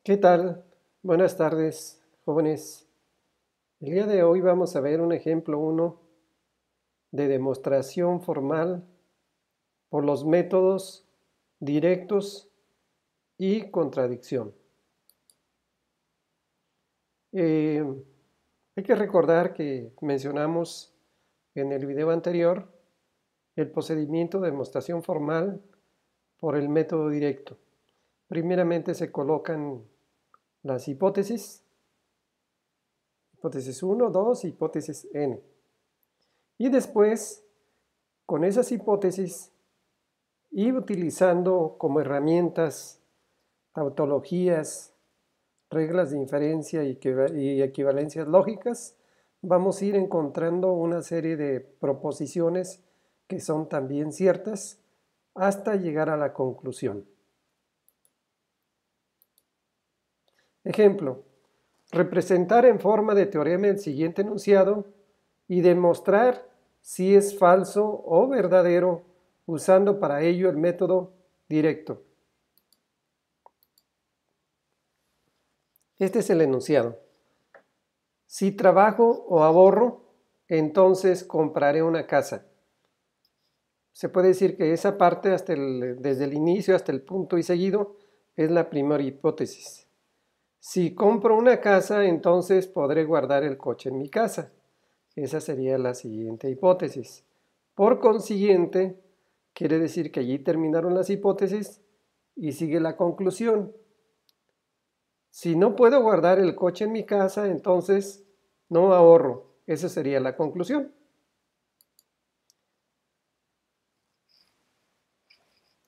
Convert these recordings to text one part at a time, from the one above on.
¿Qué tal? Buenas tardes, jóvenes. El día de hoy vamos a ver un ejemplo 1 de demostración formal por los métodos directos y contradicción. Eh, Hay que recordar que mencionamos en el video anterior el procedimiento de demostración formal por el método directo. Primeramente se colocan las hipótesis 1, 2, hipótesis n. Y después, con esas hipótesis y utilizando como herramientas tautologías, reglas de inferencia y equivalencias lógicas, vamos a ir encontrando una serie de proposiciones que son también ciertas hasta llegar a la conclusión. Ejemplo, representar en forma de teorema el siguiente enunciado y demostrar si es falso o verdadero usando para ello el método directo. Este es el enunciado. Si trabajo o ahorro, entonces compraré una casa. Se puede decir que esa parte desde el inicio hasta el punto y seguido es la primera hipótesis. Si compro una casa, entonces podré guardar el coche en mi casa. Esa sería la siguiente hipótesis. Por consiguiente, quiere decir que allí terminaron las hipótesis y sigue la conclusión. Si no puedo guardar el coche en mi casa, entonces no ahorro. Esa sería la conclusión.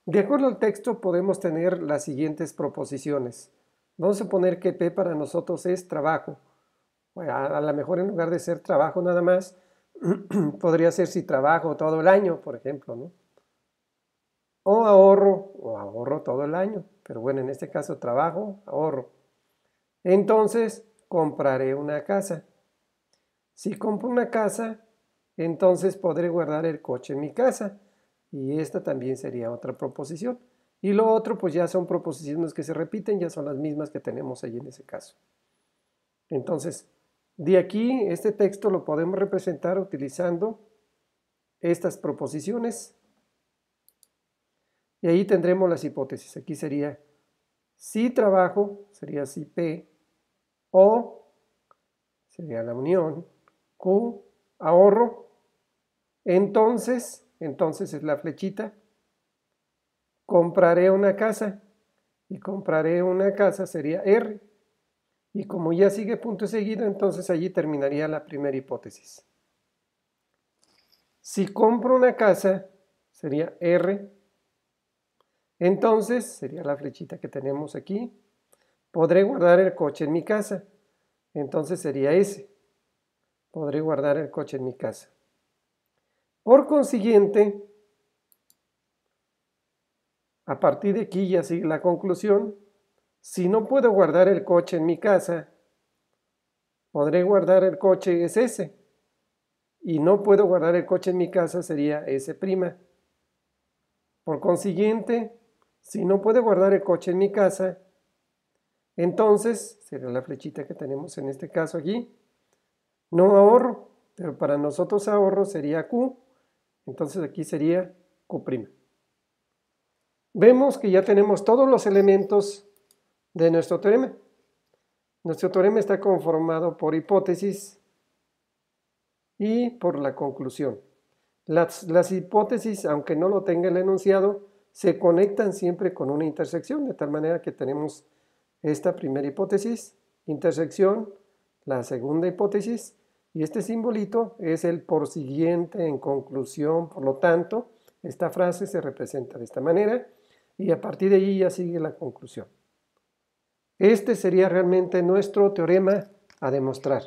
De acuerdo al texto podemos tener las siguientes proposiciones. Vamos a poner que P para nosotros es trabajo. Bueno, a lo mejor en lugar de ser trabajo nada más, podría ser si trabajo todo el año, por ejemplo, ¿no? O ahorro todo el año. Pero bueno, en este caso trabajo, ahorro. Entonces compraré una casa. Si compro una casa, entonces podré guardar el coche en mi casa. Y esta también sería otra proposición. Y lo otro, pues ya son proposiciones que se repiten, ya son las mismas que tenemos ahí en ese caso. Entonces, de aquí, este texto lo podemos representar utilizando estas proposiciones. Y ahí tendremos las hipótesis. Aquí sería si trabajo, sería si P, O, sería la unión, Q, ahorro, entonces es la flechita, compraré una casa, y compraré una casa sería R, y como ya sigue punto seguido, entonces allí terminaría la primera hipótesis. Si compro una casa, sería R, entonces sería la flechita que tenemos aquí, podré guardar el coche en mi casa, entonces sería S, podré guardar el coche en mi casa. Por consiguiente, a partir de aquí ya sigue la conclusión. Si no puedo guardar el coche en mi casa, podré guardar el coche es S. Y no puedo guardar el coche en mi casa sería S'. Por consiguiente, si no puedo guardar el coche en mi casa, entonces, sería la flechita que tenemos en este caso aquí, no ahorro, pero para nosotros ahorro sería Q, entonces aquí sería Q'. Vemos que ya tenemos todos los elementos de nuestro teorema. Nuestro teorema está conformado por hipótesis y por la conclusión. Las hipótesis, aunque no lo tenga el enunciado, se conectan siempre con una intersección, de tal manera que tenemos esta primera hipótesis, intersección, la segunda hipótesis, y este simbolito es el por siguiente en conclusión. Por lo tanto, esta frase se representa de esta manera y a partir de ahí ya sigue la conclusión. Este sería realmente nuestro teorema a demostrar.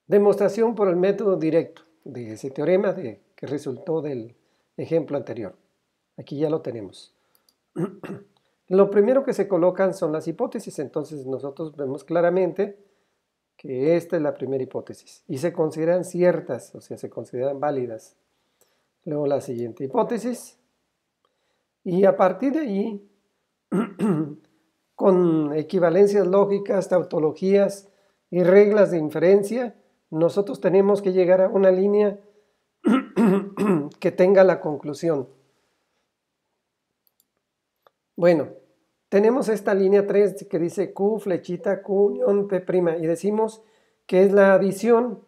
Demostración por el método directo de ese teorema que resultó del ejemplo anterior. Aquí ya lo tenemos. Lo primero que se colocan son las hipótesis, entonces nosotros vemos claramente que esta es la primera hipótesis y se consideran ciertas, o sea, se consideran válidas. Luego la siguiente hipótesis y a partir de ahí con equivalencias lógicas, tautologías y reglas de inferencia, nosotros tenemos que llegar a una línea que tenga la conclusión. Bueno, tenemos esta línea 3 que dice Q, flechita, Q, unión, P', y decimos que es la adición.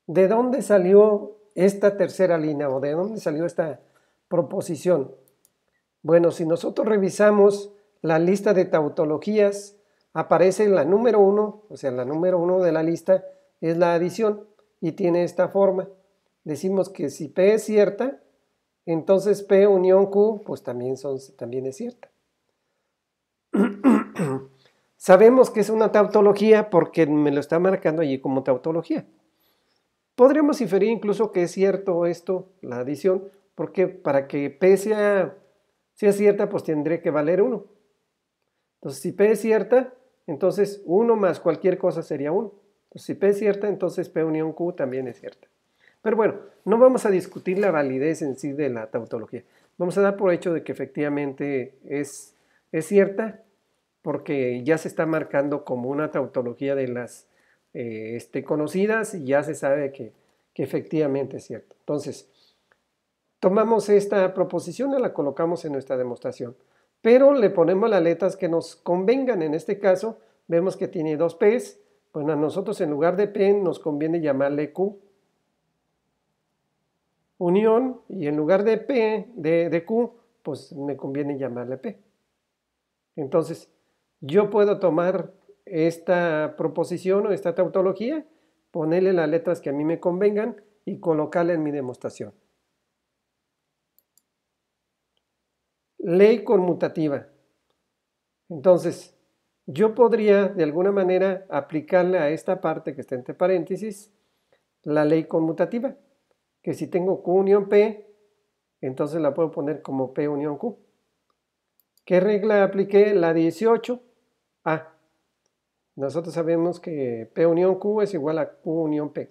¿De dónde salió esta tercera línea o de dónde salió esta proposición? Bueno, si nosotros revisamos la lista de tautologías, aparece la número 1, o sea, la número 1 de la lista es la adición y tiene esta forma. Decimos que si P es cierta, entonces P unión Q, pues también es cierta. Sabemos que es una tautología porque me lo está marcando allí como tautología. Podríamos inferir incluso que es cierto esto, la adición, porque para que P sea cierta, pues tendría que valer 1. Entonces, si P es cierta, entonces 1 más cualquier cosa sería 1. Entonces, si P es cierta, entonces P unión Q también es cierta. Pero bueno, no vamos a discutir la validez en sí de la tautología. Vamos a dar por hecho de que efectivamente es cierta, porque ya se está marcando como una tautología de las conocidas y ya se sabe que efectivamente es cierto. Entonces, tomamos esta proposición y la colocamos en nuestra demostración, pero le ponemos las letras que nos convengan. En este caso, vemos que tiene dos P's. Bueno, a nosotros en lugar de P nos conviene llamarle Q. Unión, y en lugar de P, de Q, pues me conviene llamarle P. Entonces, yo puedo tomar esta proposición o esta tautología, ponerle las letras que a mí me convengan y colocarla en mi demostración. Ley conmutativa. Entonces, yo podría de alguna manera aplicarle a esta parte que está entre paréntesis la ley conmutativa, que si tengo Q unión P, entonces la puedo poner como P unión Q. ¿Qué regla apliqué? La 18. Nosotros sabemos que P unión Q es igual a Q unión P.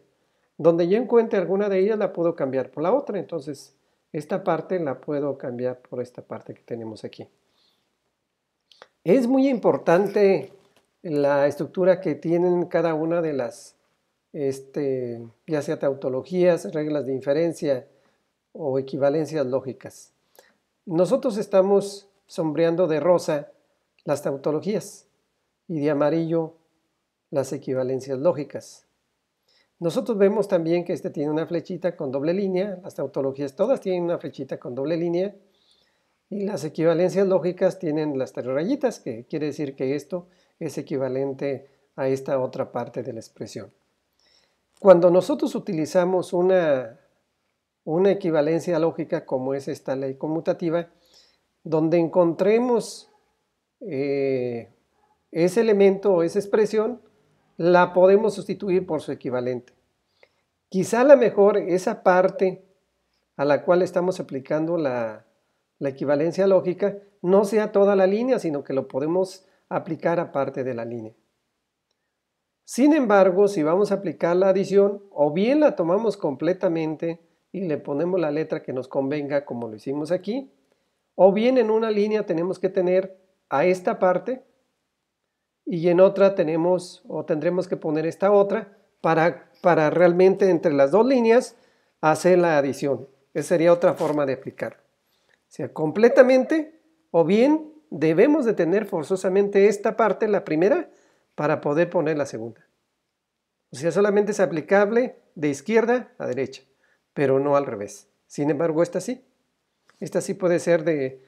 Donde yo encuentre alguna de ellas la puedo cambiar por la otra, entonces esta parte la puedo cambiar por esta parte que tenemos aquí. Es muy importante la estructura que tienen cada una de las, ya sea tautologías, reglas de inferencia o equivalencias lógicas. Nosotros estamos sombreando de rosa las tautologías y de amarillo las equivalencias lógicas. Nosotros vemos también que este tiene una flechita con doble línea, las tautologías todas tienen una flechita con doble línea y las equivalencias lógicas tienen las tres rayitas, que quiere decir que esto es equivalente a esta otra parte de la expresión. Cuando nosotros utilizamos una equivalencia lógica como es esta ley conmutativa, donde encontremos ese elemento o esa expresión, la podemos sustituir por su equivalente. Quizá a lo mejor esa parte a la cual estamos aplicando la equivalencia lógica no sea toda la línea, sino que lo podemos aplicar a parte de la línea. Sin embargo, si vamos a aplicar la adición, o bien la tomamos completamente y le ponemos la letra que nos convenga, como lo hicimos aquí, o bien en una línea tenemos que tener a esta parte y en otra tenemos o tendremos que poner esta otra para realmente entre las dos líneas hacer la adición. Esa sería otra forma de aplicarlo. O sea, completamente o bien debemos de tener forzosamente esta parte, la primera, para poder poner la segunda. O sea, solamente es aplicable de izquierda a derecha, pero no al revés. Sin embargo, esta sí. Esta sí puede ser de...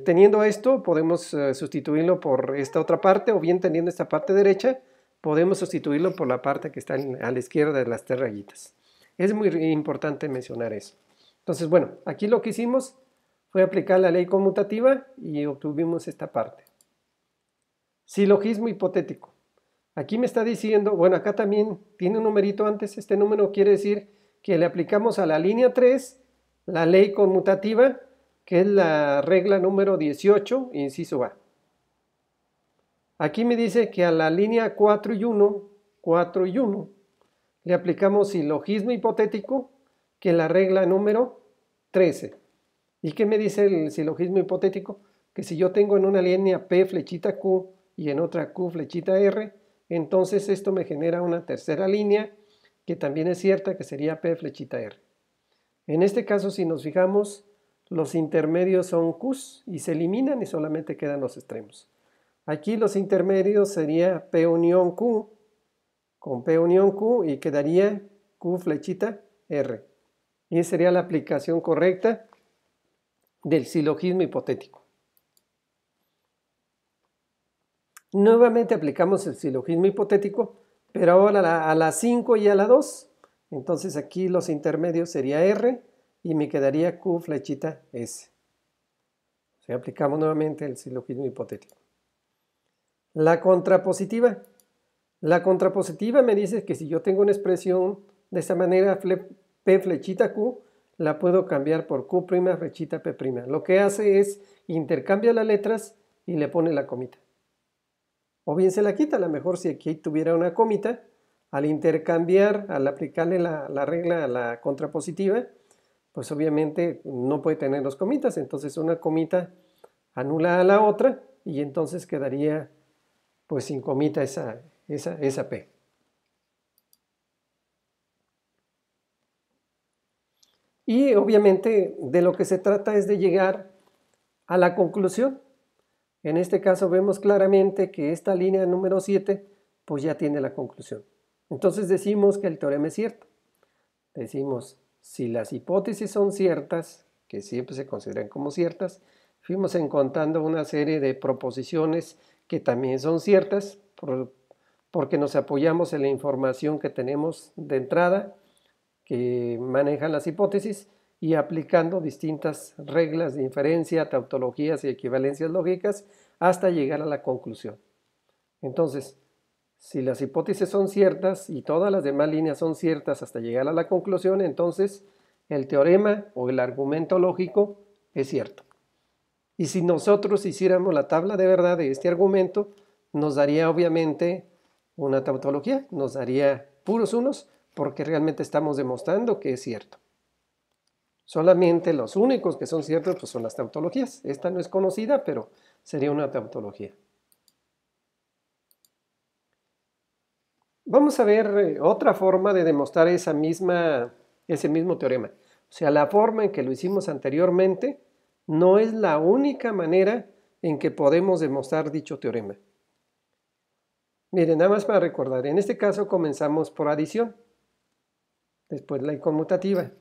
teniendo esto, podemos sustituirlo por esta otra parte, o bien teniendo esta parte derecha, podemos sustituirlo por la parte que está a la izquierda de las tres rayitas. Es muy importante mencionar eso. Entonces, bueno, aquí lo que hicimos fue aplicar la ley conmutativa y obtuvimos esta parte. Silogismo hipotético. Aquí me está diciendo, bueno, acá también tiene un numerito antes. Este número quiere decir que le aplicamos a la línea 3 la ley conmutativa, que es la regla número 18, inciso A. Aquí me dice que a la línea 4 y 1, le aplicamos silogismo hipotético, que es la regla número 13. ¿Y qué me dice el silogismo hipotético? que si yo tengo en una línea P flechita Q y en otra Q flechita R, entonces esto me genera una tercera línea que también es cierta, que sería P flechita R. En este caso, si nos fijamos, los intermedios son Qs y se eliminan y solamente quedan los extremos. Aquí los intermedios sería P unión Q con P unión Q y quedaría Q flechita R. Y sería la aplicación correcta del silogismo hipotético. Nuevamente aplicamos el silogismo hipotético, pero ahora a la 5 y a la 2. Entonces aquí los intermedios sería R y me quedaría Q flechita S. O sea, aplicamos nuevamente el silogismo hipotético. La contrapositiva. La contrapositiva me dice que si yo tengo una expresión de esta manera, P flechita Q, la puedo cambiar por Q' flechita P'. Lo que hace es intercambia las letras y le pone la comita. O bien se la quita, a lo mejor si aquí tuviera una comita, al intercambiar, al aplicarle la regla a la contrapositiva, pues obviamente no puede tener dos comitas, entonces una comita anula a la otra y entonces quedaría pues sin comita esa P. Y obviamente de lo que se trata es de llegar a la conclusión. En este caso vemos claramente que esta línea número 7 pues ya tiene la conclusión. Entonces decimos que el teorema es cierto. Decimos, si las hipótesis son ciertas, que siempre se consideran como ciertas, fuimos encontrando una serie de proposiciones que también son ciertas porque nos apoyamos en la información que tenemos de entrada que manejan las hipótesis y aplicando distintas reglas de inferencia, tautologías y equivalencias lógicas hasta llegar a la conclusión. Entonces, si las hipótesis son ciertas y todas las demás líneas son ciertas hasta llegar a la conclusión, entonces el teorema o el argumento lógico es cierto. Y si nosotros hiciéramos la tabla de verdad de este argumento, nos daría obviamente una tautología, nos daría puros unos, porque realmente estamos demostrando que es cierto. Solamente los únicos que son ciertos pues son las tautologías. Esta no es conocida, pero sería una tautología. Vamos a ver otra forma de demostrar ese mismo teorema. O sea, la forma en que lo hicimos anteriormente no es la única manera en que podemos demostrar dicho teorema. Miren, nada más para recordar, en este caso comenzamos por adición, después la conmutativa.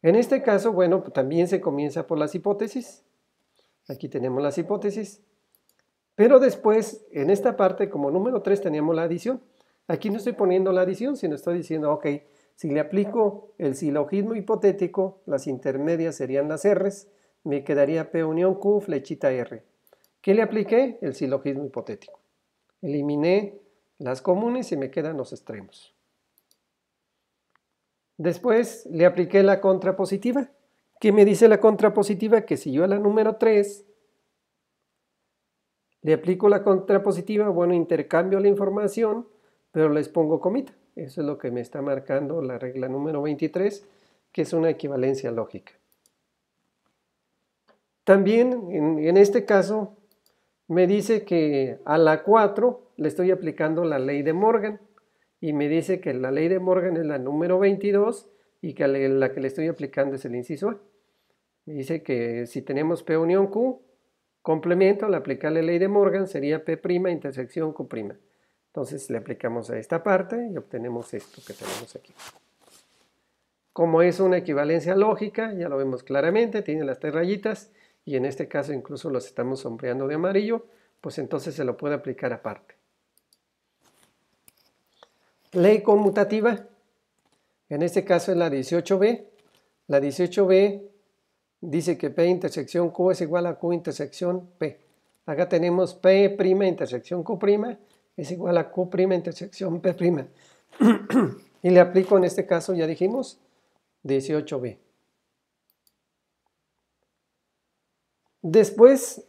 En este caso, bueno, pues también se comienza por las hipótesis. Aquí tenemos las hipótesis. Pero después, en esta parte, como número 3, teníamos la adición. Aquí no estoy poniendo la adición, sino estoy diciendo, ok, si le aplico el silogismo hipotético, las intermedias serían las R's, me quedaría P unión Q flechita R. ¿Qué le apliqué? El silogismo hipotético. Eliminé las comunes y me quedan los extremos. Después le apliqué la contrapositiva. ¿Qué me dice la contrapositiva? Que si yo a la número 3 le aplico la contrapositiva, bueno, intercambio la información, pero les pongo comita. Eso es lo que me está marcando la regla número 23, que es una equivalencia lógica. También en este caso me dice que a la 4 le estoy aplicando la ley de Morgan. Y me dice que la ley de Morgan es la número 22 y que la que le estoy aplicando es el inciso A. Me dice que si tenemos P unión Q, complemento al aplicarle la ley de Morgan sería P' intersección Q'. Entonces le aplicamos a esta parte y obtenemos esto que tenemos aquí. Como es una equivalencia lógica, ya lo vemos claramente, tiene las 3 rayitas y en este caso incluso los estamos sombreando de amarillo, pues entonces se lo puede aplicar aparte. Ley conmutativa, en este caso es la 18b. La 18b dice que P intersección Q es igual a Q intersección P. Acá tenemos P' intersección Q' es igual a Q' intersección P'. Y le aplico en este caso, ya dijimos, 18b. Después,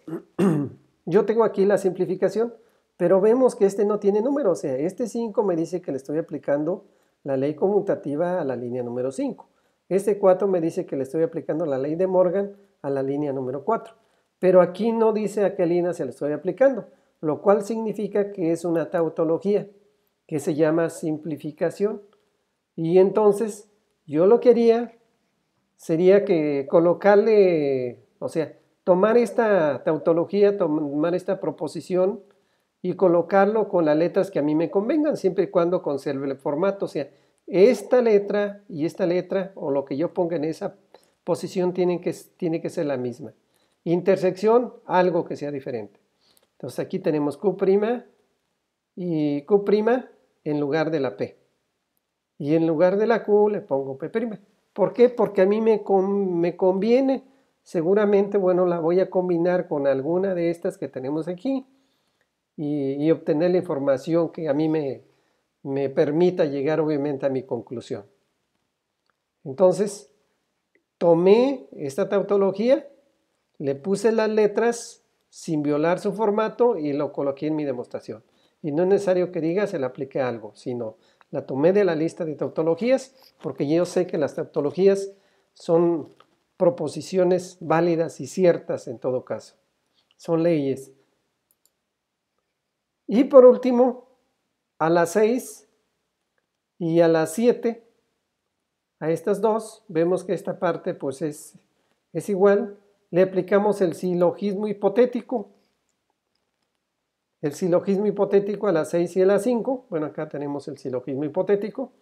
yo tengo aquí la simplificación. Pero vemos que este no tiene número, o sea, este 5 me dice que le estoy aplicando la ley conmutativa a la línea número 5. Este 4 me dice que le estoy aplicando la ley de Morgan a la línea número 4. Pero aquí no dice a qué línea se le estoy aplicando, lo cual significa que es una tautología, que se llama simplificación. Y entonces yo lo que haría sería que colocarle, o sea, tomar esta tautología, tomar esta proposición y colocarlo con las letras que a mí me convengan, siempre y cuando conserve el formato. O sea, esta letra y esta letra, o lo que yo ponga en esa posición, tiene que ser la misma. Intersección, algo que sea diferente. Entonces aquí tenemos Q' y Q' en lugar de la P. Y en lugar de la Q le pongo P'. ¿Por qué? Porque a mí me conviene. Seguramente, bueno, la voy a combinar con alguna de estas que tenemos aquí y obtener la información que a mí me permita llegar obviamente a mi conclusión. Entonces, tomé esta tautología, le puse las letras sin violar su formato y lo coloqué en mi demostración. Y no es necesario que diga se le aplique algo, sino la tomé de la lista de tautologías porque yo sé que las tautologías son proposiciones válidas y ciertas en todo caso. Son leyes. Y por último, a las 6 y a las 7, a estas dos, vemos que esta parte pues es igual. Le aplicamos el silogismo hipotético. El silogismo hipotético a las 6 y a las 5. Bueno, acá tenemos el silogismo hipotético.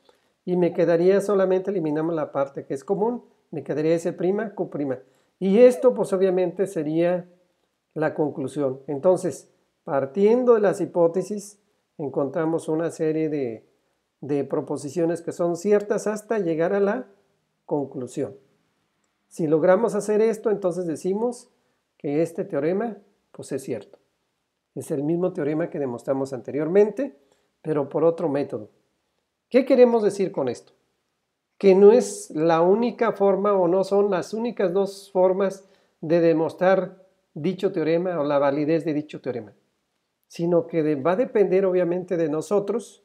Y me quedaría solamente, eliminamos la parte que es común, me quedaría S', Q'. Y esto pues obviamente sería la conclusión. Entonces, partiendo de las hipótesis, encontramos una serie de proposiciones que son ciertas hasta llegar a la conclusión. Si logramos hacer esto, entonces decimos que este teorema pues es cierto. Es el mismo teorema que demostramos anteriormente, pero por otro método. ¿Qué queremos decir con esto? Que no es la única forma o no son las únicas dos formas de demostrar dicho teorema o la validez de dicho teorema, sino que va a depender obviamente de nosotros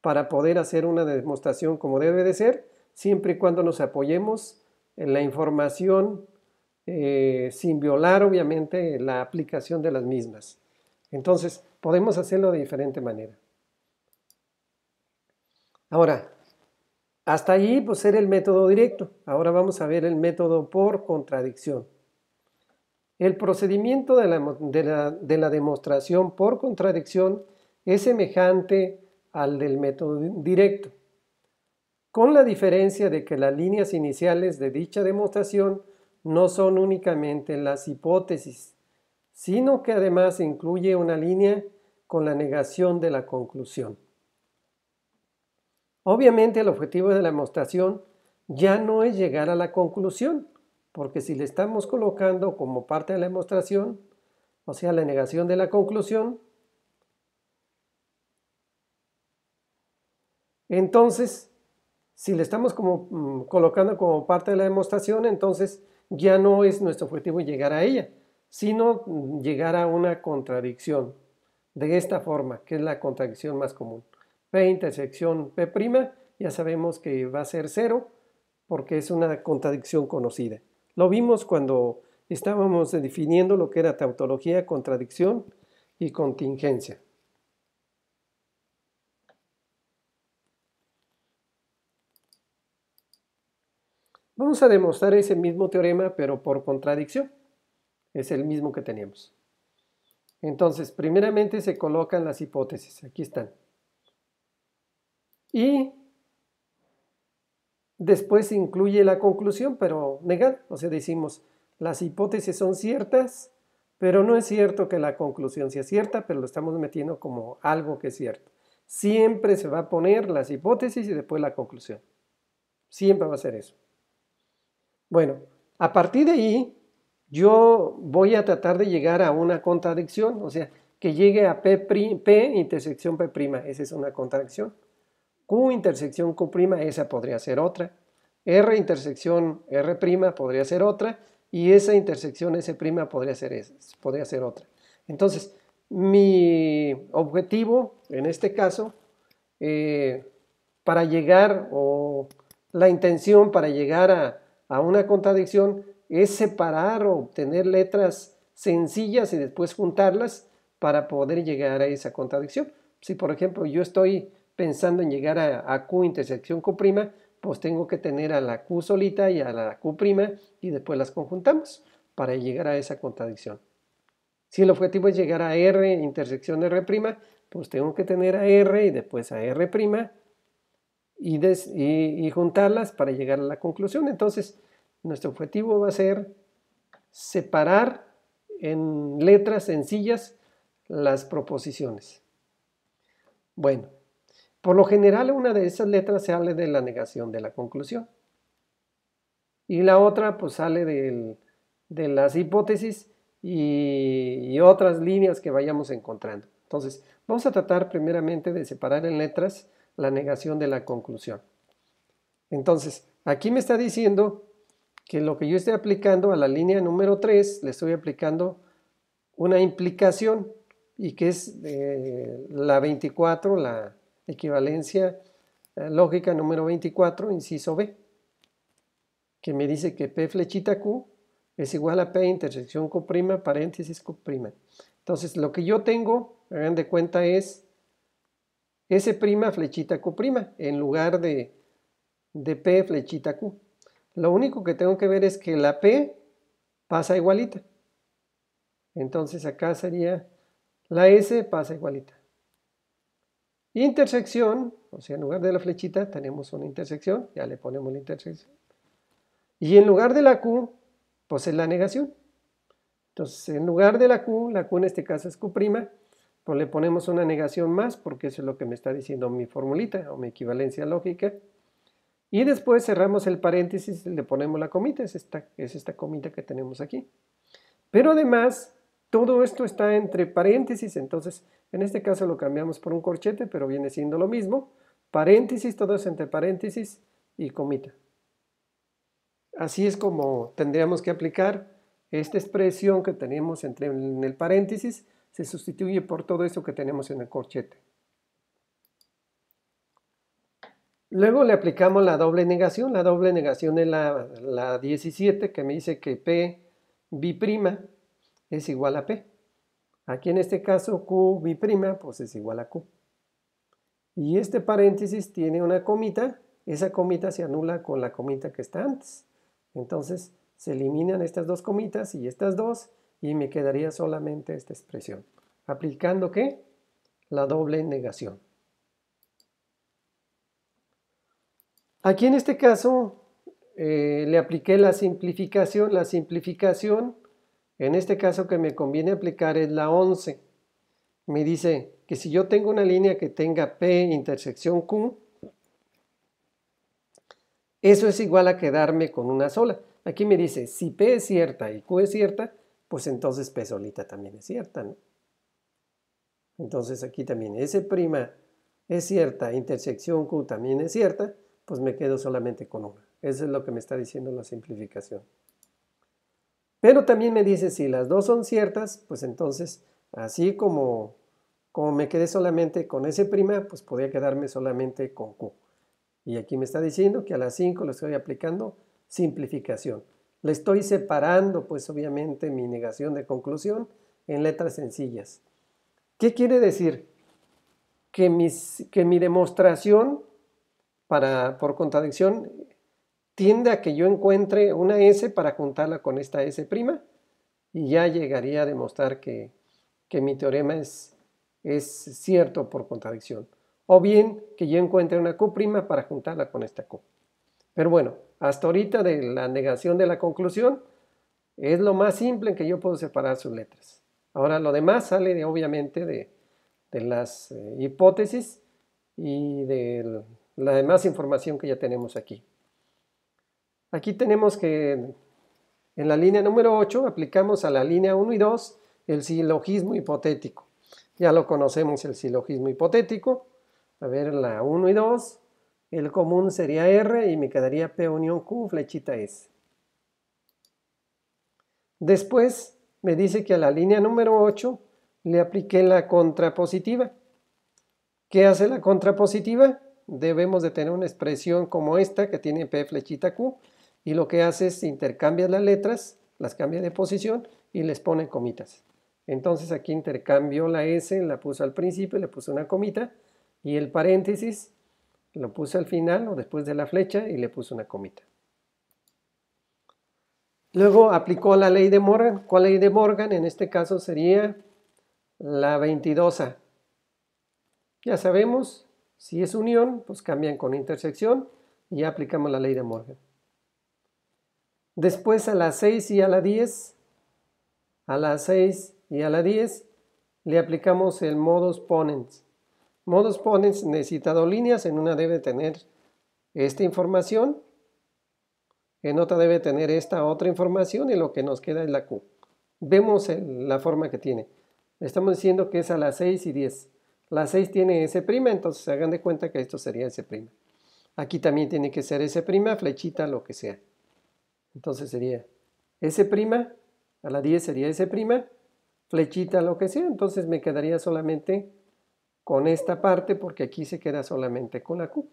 para poder hacer una demostración como debe de ser, siempre y cuando nos apoyemos en la información sin violar obviamente la aplicación de las mismas. Entonces, podemos hacerlo de diferente manera. Ahora, hasta allí pues era el método directo. Ahora vamos a ver el método por contradicción. El procedimiento de la demostración por contradicción es semejante al del método directo, con la diferencia de que las líneas iniciales de dicha demostración no son únicamente las hipótesis, sino que además incluye una línea con la negación de la conclusión. Obviamente el objetivo de la demostración ya no es llegar a la conclusión, porque si le estamos colocando como parte de la demostración, o sea, la negación de la conclusión, entonces, si le estamos colocando como parte de la demostración, entonces ya no es nuestro objetivo llegar a ella, sino llegar a una contradicción de esta forma, que es la contradicción más común. P intersección P', ya sabemos que va a ser 0 porque es una contradicción conocida. Lo vimos cuando estábamos definiendo lo que era tautología, contradicción y contingencia. Vamos a demostrar ese mismo teorema, pero por contradicción. Es el mismo que teníamos. Entonces, primeramente se colocan las hipótesis. Aquí están. Y después se incluye la conclusión, pero negar. O sea, decimos, las hipótesis son ciertas, pero no es cierto que la conclusión sea cierta, pero lo estamos metiendo como algo que es cierto. Siempre se va a poner las hipótesis y después la conclusión. Siempre va a ser eso. Bueno, a partir de ahí, yo voy a tratar de llegar a una contradicción, o sea, que llegue a P intersección P', esa es una contradicción. Q intersección Q', esa podría ser otra. R intersección R' podría ser otra. Y esa intersección S' podría ser otra. Entonces, mi objetivo, en este caso, para llegar, o la intención para llegar a una contradicción es separar o obtener letras sencillas y después juntarlas para poder llegar a esa contradicción. Si por ejemplo yo estoy pensando en llegar a Q intersección Q', pues tengo que tener a la Q solita y a la Q' y después las conjuntamos para llegar a esa contradicción. Si el objetivo es llegar a R intersección R', pues tengo que tener a R y después a R' y juntarlas para llegar a la conclusión. Entonces, nuestro objetivo va a ser separar en letras sencillas las proposiciones. Bueno, por lo general una de esas letras sale de la negación de la conclusión. Y la otra pues sale de las hipótesis y otras líneas que vayamos encontrando. Entonces, vamos a tratar primeramente de separar en letras la negación de la conclusión. Entonces, aquí me está diciendo que lo que yo estoy aplicando a la línea número 3, le estoy aplicando una implicación y que es la 24, la equivalencia lógica número 24, inciso B, que me dice que P flechita Q es igual a P intersección Q', paréntesis Q'. Entonces, lo que yo tengo, hagan de cuenta, es S' flechita Q' en lugar de P flechita Q. Lo único que tengo que ver es que la P pasa igualita. Entonces acá sería la S pasa igualita. Intersección, o sea, en lugar de la flechita tenemos una intersección, ya le ponemos la intersección. Y en lugar de la Q, pues es la negación. Entonces, en lugar de la Q en este caso es Q', pues le ponemos una negación más, porque eso es lo que me está diciendo mi formulita o mi equivalencia lógica. Y después cerramos el paréntesis y le ponemos la comita, es esta comita que tenemos aquí. Pero además, todo esto está entre paréntesis, entonces en este caso lo cambiamos por un corchete, pero viene siendo lo mismo. Paréntesis, todo es entre paréntesis y comita. Así es como tendríamos que aplicar esta expresión que tenemos en el paréntesis, se sustituye por todo esto que tenemos en el corchete. Luego le aplicamos la doble negación. La doble negación es la 17, que me dice que P bi' es igual a P. Aquí en este caso Q bi' pues es igual a Q. Y este paréntesis tiene una comita, esa comita se anula con la comita que está antes. Entonces se eliminan estas dos comitas y estas dos y me quedaría solamente esta expresión. ¿Aplicando qué? La doble negación. Aquí en este caso le apliqué la simplificación. La simplificación, en este caso que me conviene aplicar es la 11. Me dice que si yo tengo una línea que tenga P intersección Q, eso es igual a quedarme con una sola. Aquí me dice, si P es cierta y Q es cierta, pues entonces P solita también es cierta, ¿no? Entonces aquí también S' es cierta, intersección Q también es cierta, pues me quedo solamente con una. Eso es lo que me está diciendo la simplificación. Pero también me dice, si las dos son ciertas, pues entonces, así como me quedé solamente con S', pues podría quedarme solamente con Q. Y aquí me está diciendo que a las 5 le estoy aplicando simplificación. Le estoy separando, pues obviamente, mi negación de conclusión en letras sencillas. ¿Qué quiere decir? Que mi demostración por contradicción tiende a que yo encuentre una S para juntarla con esta S' y ya llegaría a demostrar que mi teorema es cierto por contradicción. O bien que yo encuentre una Q' para juntarla con esta Q. Pero bueno, hasta ahorita de la negación de la conclusión es lo más simple en que yo puedo separar sus letras. Ahora lo demás sale obviamente de las hipótesis y de la demás información que ya tenemos aquí. Aquí tenemos que en la línea número 8 aplicamos a la línea 1 y 2 el silogismo hipotético. Ya lo conocemos, el silogismo hipotético. A ver, la 1 y 2, el común sería R y me quedaría P unión Q, flechita S. Después me dice que a la línea número 8 le apliqué la contrapositiva. ¿Qué hace la contrapositiva? debemos de tener una expresión como esta que tiene P flechita Q, y lo que hace es intercambiar las letras, las cambia de posición y les pone comitas. Entonces aquí intercambio la S, la puse al principio, le puse una comita, y el paréntesis lo puse al final o después de la flecha y le puse una comita. Luego aplicó la ley de Morgan. ¿Cuál ley de Morgan? En este caso sería la 22. Ya sabemos, si es unión, pues cambian con intersección y ya aplicamos la ley de Morgan. Después a la 6 y a la 10, a la 6 y a la 10 le aplicamos el modus ponens. Modus ponens necesita dos líneas, en una debe tener esta información, en otra debe tener esta otra información y lo que nos queda es la Q. Vemos la forma que tiene. Estamos diciendo que es a las 6 y 10. La 6 tiene S', entonces se hagan de cuenta que esto sería S'. Aquí también tiene que ser S', flechita, lo que sea. Entonces sería S', a la 10 sería S', flechita, lo que sea. Entonces me quedaría solamente con esta parte porque aquí se queda solamente con la Q.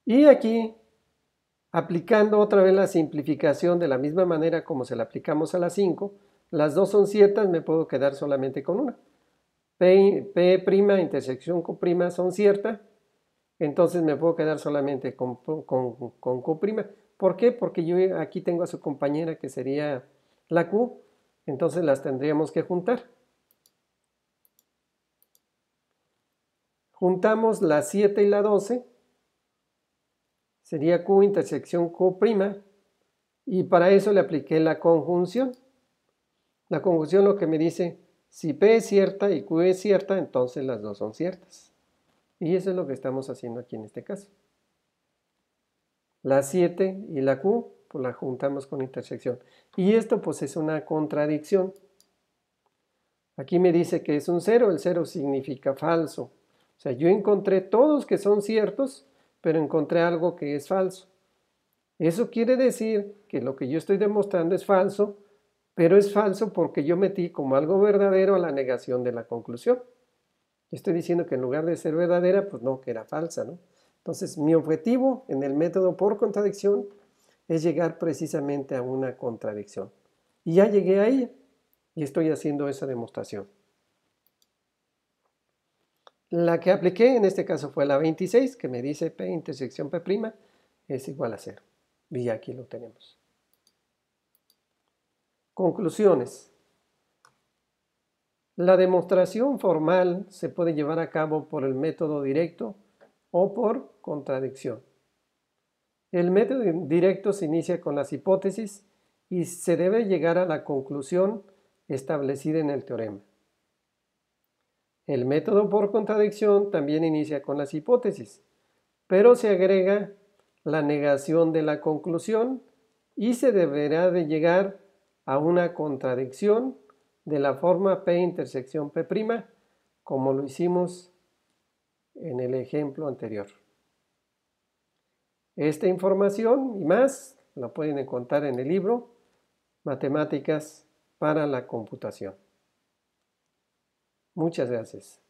Y aquí, aplicando otra vez la simplificación de la misma manera como se la aplicamos a las 5, las dos son ciertas, me puedo quedar solamente con una. P' intersección Q' son ciertas, entonces me puedo quedar solamente con Q'. ¿Por qué? Porque yo aquí tengo a su compañera que sería la Q, entonces las tendríamos que juntar. Juntamos la 7 y la 12, sería Q intersección Q', y para eso le apliqué la conjunción. La conjunción lo que me dice, si P es cierta y Q es cierta, entonces las dos son ciertas. Y eso es lo que estamos haciendo aquí en este caso. La 7 y la Q, pues la juntamos con intersección. Y esto pues es una contradicción. Aquí me dice que es un 0, el 0 significa falso. O sea, yo encontré todos que son ciertos, pero encontré algo que es falso. Eso quiere decir que lo que yo estoy demostrando es falso, pero es falso porque yo metí como algo verdadero a la negación de la conclusión. Estoy diciendo que en lugar de ser verdadera, pues no, que era falsa, ¿no? Entonces, mi objetivo en el método por contradicción es llegar precisamente a una contradicción. Y ya llegué a ella y estoy haciendo esa demostración. La que apliqué en este caso fue la 26, que me dice P intersección P' es igual a 0. Y aquí lo tenemos. Conclusiones. La demostración formal se puede llevar a cabo por el método directo o por contradicción. El método directo se inicia con las hipótesis y se debe llegar a la conclusión establecida en el teorema. El método por contradicción también inicia con las hipótesis, pero se agrega la negación de la conclusión y se deberá de llegar a una contradicción de la forma P intersección P', como lo hicimos en el ejemplo anterior. Esta información y más la pueden encontrar en el libro Matemáticas para la computación. Muchas gracias.